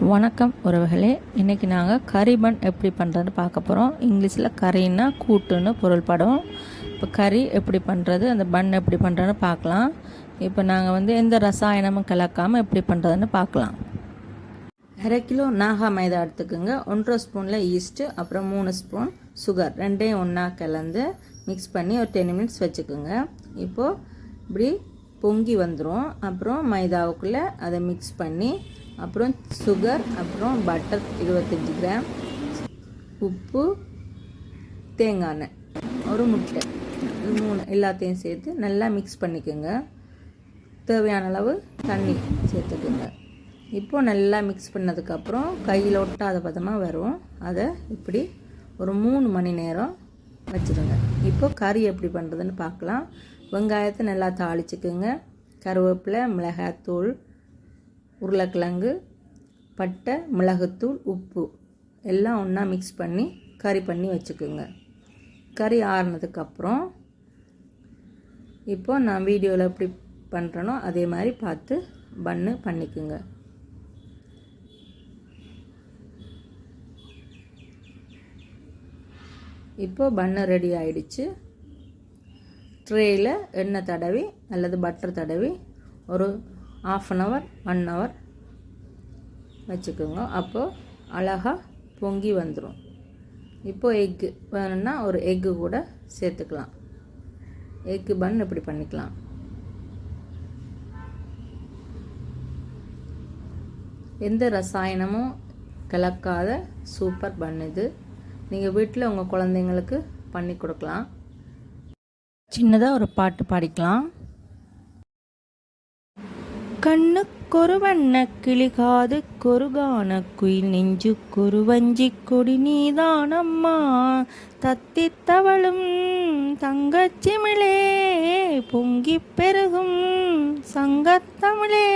வணக்கம் உறவுகளே, இன்றைக்கி நாங்கள் கறி பன் எப்படி பண்ணுறதுன்னு பார்க்க போகிறோம். இங்கிலீஷில் கறின்னா கூட்டுன்னு பொருள்படும். இப்போ கறி எப்படி பண்ணுறது, அந்த பன் எப்படி பண்ணுறதுன்னு பார்க்கலாம். இப்போ நாங்கள் எந்த ரசாயனமும் கலக்காமல் எப்படி பண்ணுறதுன்னு பார்க்கலாம். 1/2 கிலோ நாகா மைதா எடுத்துக்கோங்க. 1.5 ஸ்பூனில் ஈஸ்ட்டு, அப்புறம் 3 ஸ்பூன் சுகர், ரெண்டையும் ஒன்றா கலந்து மிக்ஸ் பண்ணி ஒரு 10 மினிட்ஸ் வச்சுக்கோங்க. இப்போது இப்படி பொங்கி வந்துடும். அப்புறம் மைதாவுக்குள்ளே அதை மிக்ஸ் பண்ணி, அப்புறம் சுகர், அப்புறம் பட்டர் 25 கிராம், உப்பு, தேங்காய் எண்ணெய், ஒரு முட்டை, இது 3 எல்லாத்தையும் சேர்த்து நல்லா மிக்ஸ் பண்ணிக்கோங்க. தேவையான அளவு தண்ணி சேர்த்துக்குங்க. இப்போது நல்லா மிக்ஸ் பண்ணதுக்கப்புறம் கையில் ஒட்டாத பதமாக வரும். அதை இப்படி ஒரு 3 மணி நேரம் வச்சுருங்க. இப்போது கறி எப்படி பண்ணுறதுன்னு பார்க்கலாம். வெங்காயத்தை நல்லா தாளிச்சுக்குங்க. கருவேப்பிலை, மிளகாத்தூள், உருளைக்கிழங்கு, பட்டை, மிளகுத்தூள், உப்பு எல்லாம் ஒன்றா மிக்ஸ் பண்ணி கறி பண்ணி வச்சுக்கோங்க. கறி ஆறுனதுக்கப்புறம் இப்போது நான் வீடியோவில் எப்படி பண்ணுறனோ அதே மாதிரி பார்த்து பன்னு பண்ணிக்குங்க. இப்போது பன்னு ரெடி ஆகிடுச்சு. ட்ரேயில் எண்ணெய் தடவி அல்லது பட்டர் தடவி ஒரு 1/2 hour 1 hour வச்சுக்கோங்க. அப்போது அழகாக பொங்கி வந்துடும். இப்போது எக்கு வேணும்னா ஒரு எக்கு கூட சேர்த்துக்கலாம். எக்கு பன் இப்படி பண்ணிக்கலாம். எந்த ரசாயனமும் கலக்காத சூப்பர் பன் இது. நீங்கள் வீட்டில் உங்கள் குழந்தைங்களுக்கு பண்ணி கொடுக்கலாம். சின்னதாக ஒரு பாட்டு பாடிக்கலாம். கண்ணுக்கொரு வண்ண கிளிகாது கொருகான குயில் நெஞ்சுக்கொரு வஞ்சி கொடி நீதானம்மா, தத்தி தவளும் தங்கச்சிமிழே, பொங்கி பெருகும் சங்கத்தமிழே,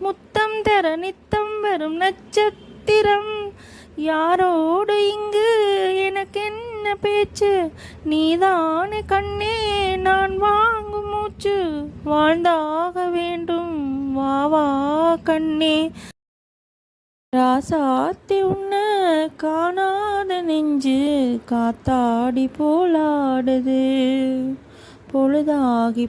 முத்தம் தர நித்தம் வரும் நட்சத்திரம், யாரோடு இங்கு எனக்கு என்ன பேச்சு, நீதானே கண்ணே நான் வாங்கும் மூச்சு, வாழ்ந்தாக வேண்டும் வா வா கண்ணே, ராசாத்தி உன்ன காணாத நெஞ்சு காத்தாடி போலாடுது, பொழுதாகி